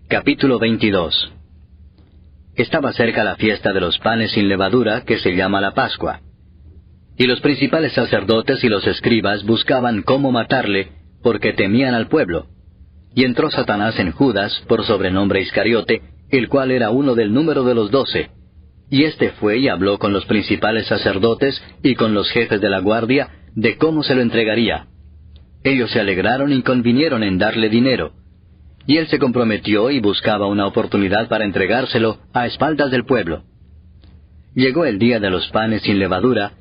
Capítulo 22. Estaba cerca la fiesta de los panes sin levadura, que se llama la Pascua. Y los principales sacerdotes y los escribas buscaban cómo matarle, porque temían al pueblo. Y entró Satanás en Judas, por sobrenombre Iscariote, el cual era uno del número de los 12. Y éste fue y habló con los principales sacerdotes y con los jefes de la guardia de cómo se lo entregaría. Ellos se alegraron y convinieron en darle dinero. Y él se comprometió y buscaba una oportunidad para entregárselo a espaldas del pueblo. Llegó el día de los panes sin levadura,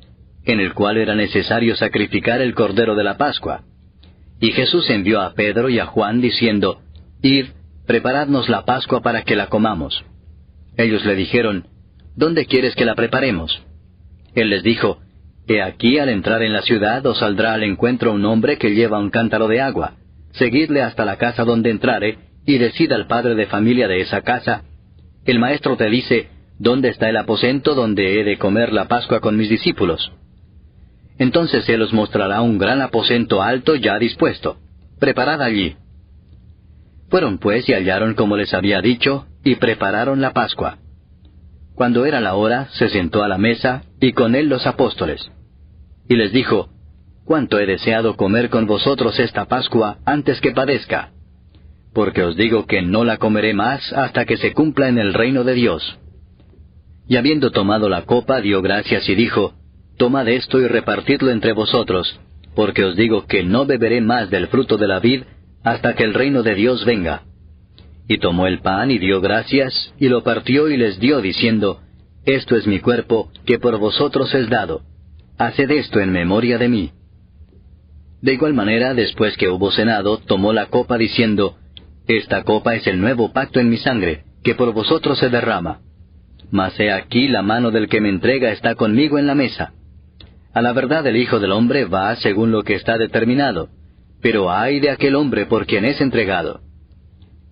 en el cual era necesario sacrificar el cordero de la Pascua. Y Jesús envió a Pedro y a Juan diciendo, «Id, preparadnos la Pascua para que la comamos». Ellos le dijeron, «¿Dónde quieres que la preparemos?» Él les dijo, «He aquí al entrar en la ciudad os saldrá al encuentro un hombre que lleva un cántaro de agua. Seguidle hasta la casa donde entrare, y decid al padre de familia de esa casa, el maestro te dice, ¿dónde está el aposento donde he de comer la Pascua con mis discípulos? Entonces él os mostrará un gran aposento alto ya dispuesto. Preparad allí». Fueron pues y hallaron como les había dicho, y prepararon la Pascua. Cuando era la hora, se sentó a la mesa, y con él los apóstoles. Y les dijo, «Cuánto he deseado comer con vosotros esta Pascua antes que padezca. Porque os digo que no la comeré más hasta que se cumpla en el reino de Dios». Y habiendo tomado la copa, dio gracias y dijo, «Tomad esto y repartidlo entre vosotros, porque os digo que no beberé más del fruto de la vid hasta que el reino de Dios venga». Y tomó el pan y dio gracias, y lo partió y les dio, diciendo, «Esto es mi cuerpo, que por vosotros es dado. Haced esto en memoria de mí». De igual manera, después que hubo cenado, tomó la copa diciendo, «Esta copa es el nuevo pacto en mi sangre, que por vosotros se derrama. Mas he aquí la mano del que me entrega está conmigo en la mesa. A la verdad el Hijo del Hombre va según lo que está determinado, pero ay de aquel hombre por quien es entregado».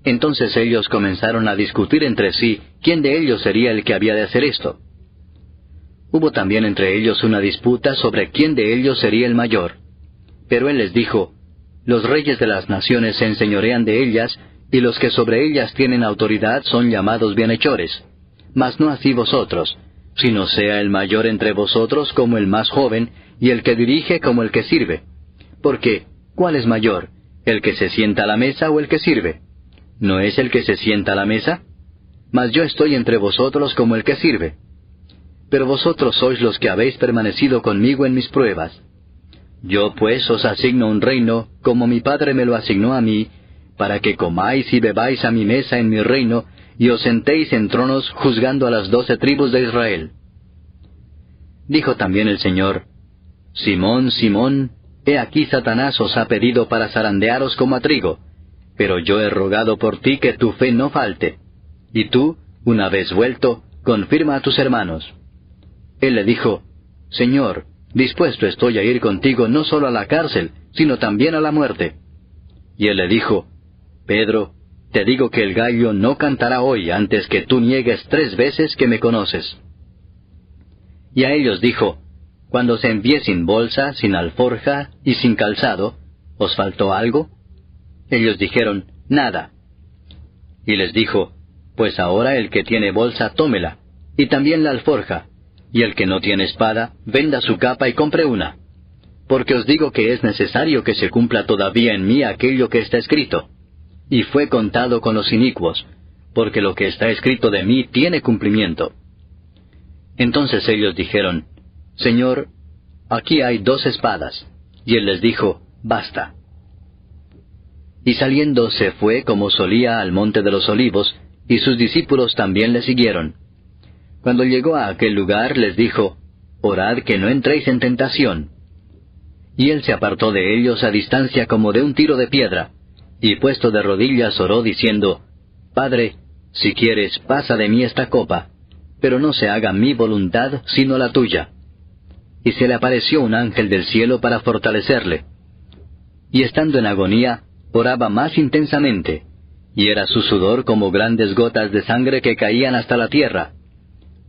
Entonces ellos comenzaron a discutir entre sí quién de ellos sería el que había de hacer esto. Hubo también entre ellos una disputa sobre quién de ellos sería el mayor. Pero él les dijo, «Los reyes de las naciones se enseñorean de ellas, y los que sobre ellas tienen autoridad son llamados bienhechores. Mas no así vosotros, sino sea el mayor entre vosotros como el más joven, y el que dirige como el que sirve. Porque, ¿cuál es mayor, el que se sienta a la mesa o el que sirve? ¿No es el que se sienta a la mesa? Mas yo estoy entre vosotros como el que sirve. Pero vosotros sois los que habéis permanecido conmigo en mis pruebas. Yo pues os asigno un reino, como mi Padre me lo asignó a mí, para que comáis y bebáis a mi mesa en mi reino, y os sentéis en tronos juzgando a las 12 tribus de Israel». Dijo también el Señor, «Simón, Simón, he aquí Satanás os ha pedido para zarandearos como a trigo, pero yo he rogado por ti que tu fe no falte. Y tú, una vez vuelto, confirma a tus hermanos». Él le dijo, «Señor, dispuesto estoy a ir contigo no solo a la cárcel, sino también a la muerte». Y él le dijo, «Pedro, te digo que el gallo no cantará hoy antes que tú niegues 3 veces que me conoces». Y a ellos dijo, «Cuando se envíe sin bolsa, sin alforja y sin calzado, ¿os faltó algo?» Ellos dijeron, «Nada». Y les dijo, «Pues ahora el que tiene bolsa, tómela, y también la alforja, y el que no tiene espada, venda su capa y compre una. Porque os digo que es necesario que se cumpla todavía en mí aquello que está escrito. Y fue contado con los inicuos, porque lo que está escrito de mí tiene cumplimiento». Entonces ellos dijeron, «Señor, aquí hay 2 espadas». Y él les dijo, «Basta». Y saliendo se fue como solía al monte de los olivos, y sus discípulos también le siguieron. Cuando llegó a aquel lugar les dijo, «Orad que no entréis en tentación». Y él se apartó de ellos a distancia como de un tiro de piedra, y puesto de rodillas oró diciendo, «Padre, si quieres, pasa de mí esta copa, pero no se haga mi voluntad sino la tuya». Y se le apareció un ángel del cielo para fortalecerle. Y estando en agonía, oraba más intensamente, y era su sudor como grandes gotas de sangre que caían hasta la tierra.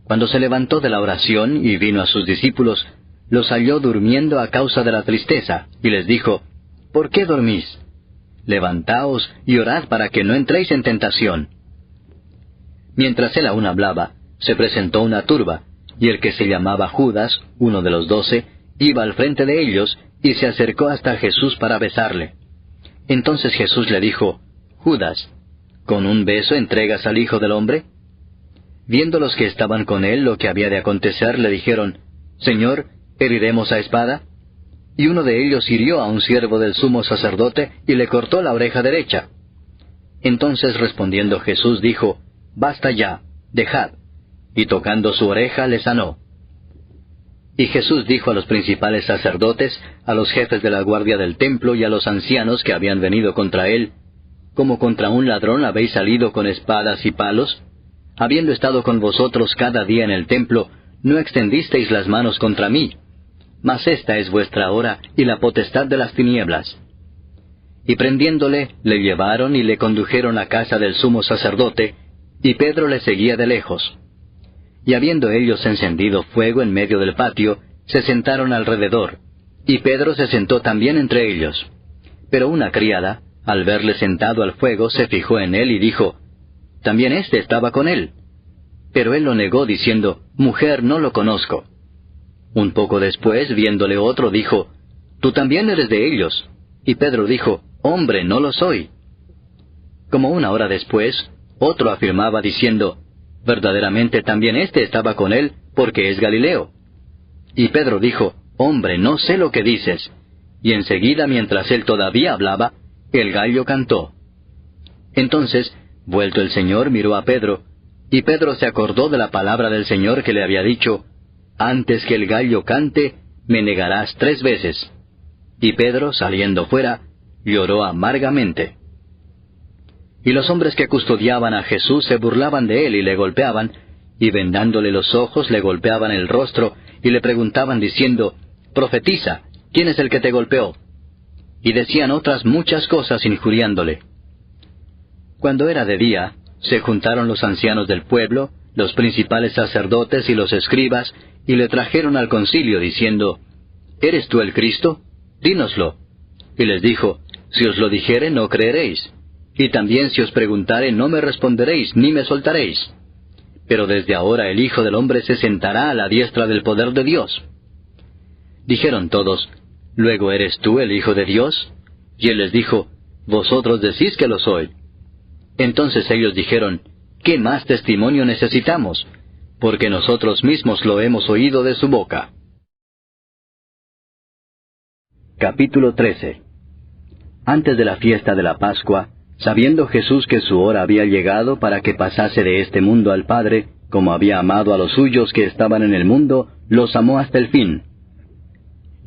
Cuando se levantó de la oración y vino a sus discípulos, los halló durmiendo a causa de la tristeza, y les dijo, ¿por qué dormís? Levantaos y orad para que no entréis en tentación. Mientras él aún hablaba, se presentó una turba, y el que se llamaba Judas, uno de los 12, iba al frente de ellos, y se acercó hasta Jesús para besarle. Entonces Jesús le dijo, Judas, ¿con un beso entregas al Hijo del Hombre? Viendo los que estaban con él lo que había de acontecer, le dijeron, Señor, ¿heriremos a espada? Y uno de ellos hirió a un siervo del sumo sacerdote y le cortó la oreja derecha. Entonces respondiendo Jesús dijo, Basta ya, dejad. Y tocando su oreja le sanó. Y Jesús dijo a los principales sacerdotes, a los jefes de la guardia del templo y a los ancianos que habían venido contra él, ¿como contra un ladrón habéis salido con espadas y palos? Habiendo estado con vosotros cada día en el templo, no extendisteis las manos contra mí. Mas esta es vuestra hora y la potestad de las tinieblas. Y prendiéndole, le llevaron y le condujeron a casa del sumo sacerdote, y Pedro le seguía de lejos. Y habiendo ellos encendido fuego en medio del patio, se sentaron alrededor, y Pedro se sentó también entre ellos. Pero una criada, al verle sentado al fuego, se fijó en él y dijo, También éste estaba con él. Pero él lo negó diciendo, Mujer, no lo conozco. Un poco después, viéndole otro, dijo, Tú también eres de ellos. Y Pedro dijo, Hombre, no lo soy. Como una hora después, otro afirmaba diciendo, Verdaderamente también éste estaba con él, porque es Galileo. Y Pedro dijo, Hombre, no sé lo que dices. Y enseguida, mientras él todavía hablaba, el gallo cantó. Entonces, vuelto el Señor, miró a Pedro, y Pedro se acordó de la palabra del Señor que le había dicho, Antes que el gallo cante, me negarás 3 veces. Y Pedro, saliendo fuera, lloró amargamente. Y los hombres que custodiaban a Jesús se burlaban de él y le golpeaban, y vendándole los ojos le golpeaban el rostro, y le preguntaban diciendo, Profetiza, ¿quién es el que te golpeó? Y decían otras muchas cosas injuriándole. Cuando era de día, se juntaron los ancianos del pueblo, los principales sacerdotes y los escribas, y le trajeron al concilio diciendo, ¿Eres tú el Cristo? Dínoslo. Y les dijo, Si os lo dijere, no creeréis. Y también si os preguntare, no me responderéis, ni me soltaréis. Pero desde ahora el Hijo del Hombre se sentará a la diestra del poder de Dios. Dijeron todos, ¿Luego eres tú el Hijo de Dios? Y él les dijo, Vosotros decís que lo soy. Entonces ellos dijeron, ¿Qué más testimonio necesitamos? Porque nosotros mismos lo hemos oído de su boca. Capítulo 13. Antes de la fiesta de la Pascua, sabiendo Jesús que su hora había llegado para que pasase de este mundo al Padre, como había amado a los suyos que estaban en el mundo, los amó hasta el fin.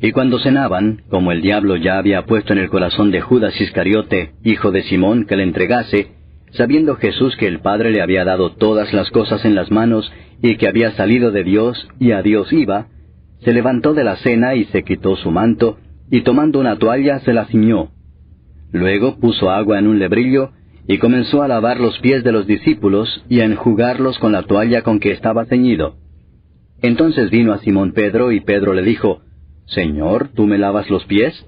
Y cuando cenaban, como el diablo ya había puesto en el corazón de Judas Iscariote, hijo de Simón, que le entregase, sabiendo Jesús que el Padre le había dado todas las cosas en las manos, y que había salido de Dios y a Dios iba, se levantó de la cena y se quitó su manto, y tomando una toalla se la ciñó. Luego puso agua en un lebrillo, y comenzó a lavar los pies de los discípulos, y a enjugarlos con la toalla con que estaba ceñido. Entonces vino a Simón Pedro, y Pedro le dijo, Señor, ¿tú me lavas los pies?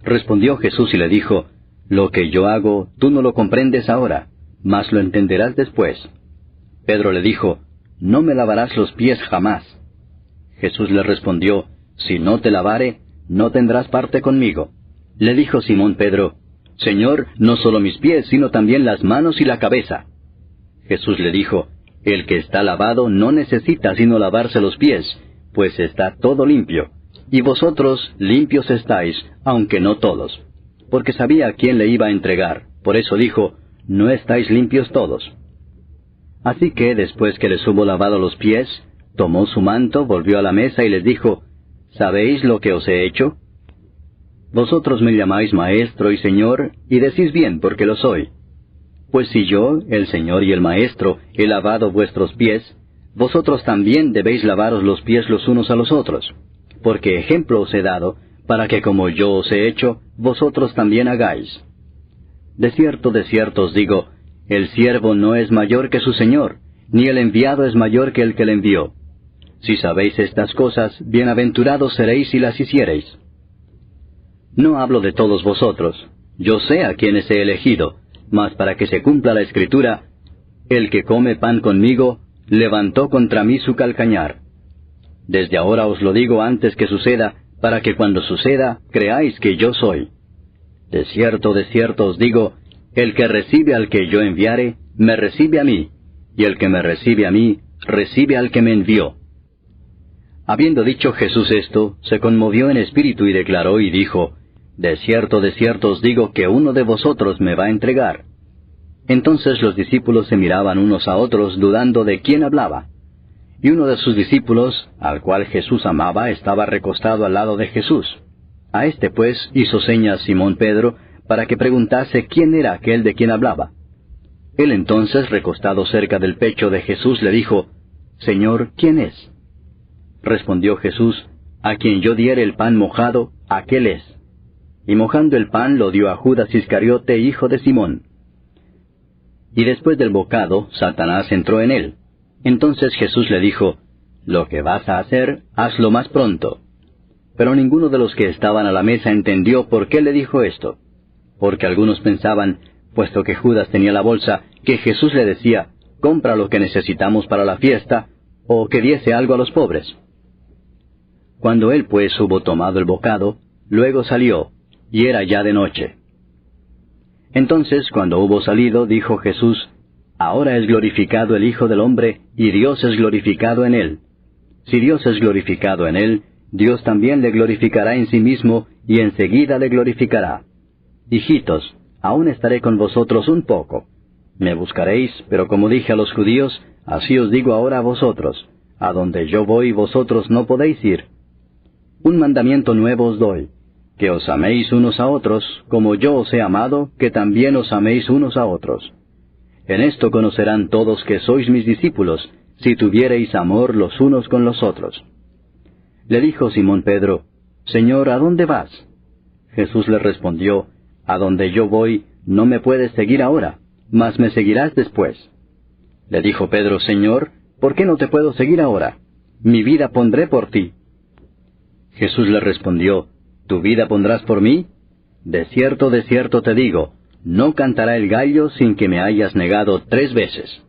Respondió Jesús y le dijo, Lo que yo hago, tú no lo comprendes ahora, mas lo entenderás después. Pedro le dijo, No me lavarás los pies jamás. Jesús le respondió, Si no te lavare, no tendrás parte conmigo. Le dijo Simón Pedro, Señor, no solo mis pies, sino también las manos y la cabeza. Jesús le dijo, El que está lavado no necesita sino lavarse los pies, pues está todo limpio. Y vosotros limpios estáis, aunque no todos. Porque sabía a quién le iba a entregar. Por eso dijo, No estáis limpios todos. Así que, después que les hubo lavado los pies, tomó su manto, volvió a la mesa y les dijo, ¿Sabéis lo que os he hecho? Vosotros me llamáis Maestro y Señor, y decís bien, porque lo soy. Pues si yo, el Señor y el Maestro, he lavado vuestros pies, vosotros también debéis lavaros los pies los unos a los otros. Porque ejemplo os he dado, para que como yo os he hecho, vosotros también hagáis. De cierto os digo, el siervo no es mayor que su Señor, ni el enviado es mayor que el que le envió. Si sabéis estas cosas, bienaventurados seréis si las hiciereis. No hablo de todos vosotros, yo sé a quienes he elegido, mas para que se cumpla la Escritura, el que come pan conmigo, levantó contra mí su calcañar. Desde ahora os lo digo antes que suceda, para que cuando suceda, creáis que yo soy. De cierto os digo, el que recibe al que yo enviare, me recibe a mí, y el que me recibe a mí, recibe al que me envió. Habiendo dicho Jesús esto, se conmovió en espíritu y declaró y dijo, De cierto os digo que uno de vosotros me va a entregar. Entonces los discípulos se miraban unos a otros, dudando de quién hablaba. Y uno de sus discípulos, al cual Jesús amaba, estaba recostado al lado de Jesús. A este pues hizo señas Simón Pedro, para que preguntase quién era aquel de quien hablaba. Él entonces, recostado cerca del pecho de Jesús, le dijo, Señor, ¿quién es? Respondió Jesús, A quien yo diere el pan mojado, aquel es. Y mojando el pan lo dio a Judas Iscariote, hijo de Simón. Y después del bocado, Satanás entró en él. Entonces Jesús le dijo, Lo que vas a hacer, hazlo más pronto. Pero ninguno de los que estaban a la mesa entendió por qué le dijo esto. Porque algunos pensaban, puesto que Judas tenía la bolsa, que Jesús le decía, Compra lo que necesitamos para la fiesta, o que diese algo a los pobres. Cuando él pues hubo tomado el bocado, luego salió, y era ya de noche. Entonces, cuando hubo salido, dijo Jesús, Ahora es glorificado el Hijo del Hombre, y Dios es glorificado en él. Si Dios es glorificado en él, Dios también le glorificará en sí mismo, y enseguida le glorificará. Hijitos, aún estaré con vosotros un poco. Me buscaréis, pero como dije a los judíos, así os digo ahora a vosotros, a donde yo voy vosotros no podéis ir. Un mandamiento nuevo os doy, que os améis unos a otros, como yo os he amado, que también os améis unos a otros. En esto conocerán todos que sois mis discípulos, si tuviereis amor los unos con los otros. Le dijo Simón Pedro, Señor, ¿a dónde vas? Jesús le respondió, A donde yo voy, no me puedes seguir ahora, mas me seguirás después. Le dijo Pedro, Señor, ¿por qué no te puedo seguir ahora? Mi vida pondré por ti. Jesús le respondió, ¿Tu vida pondrás por mí? De cierto te digo, no cantará el gallo sin que me hayas negado 3 veces.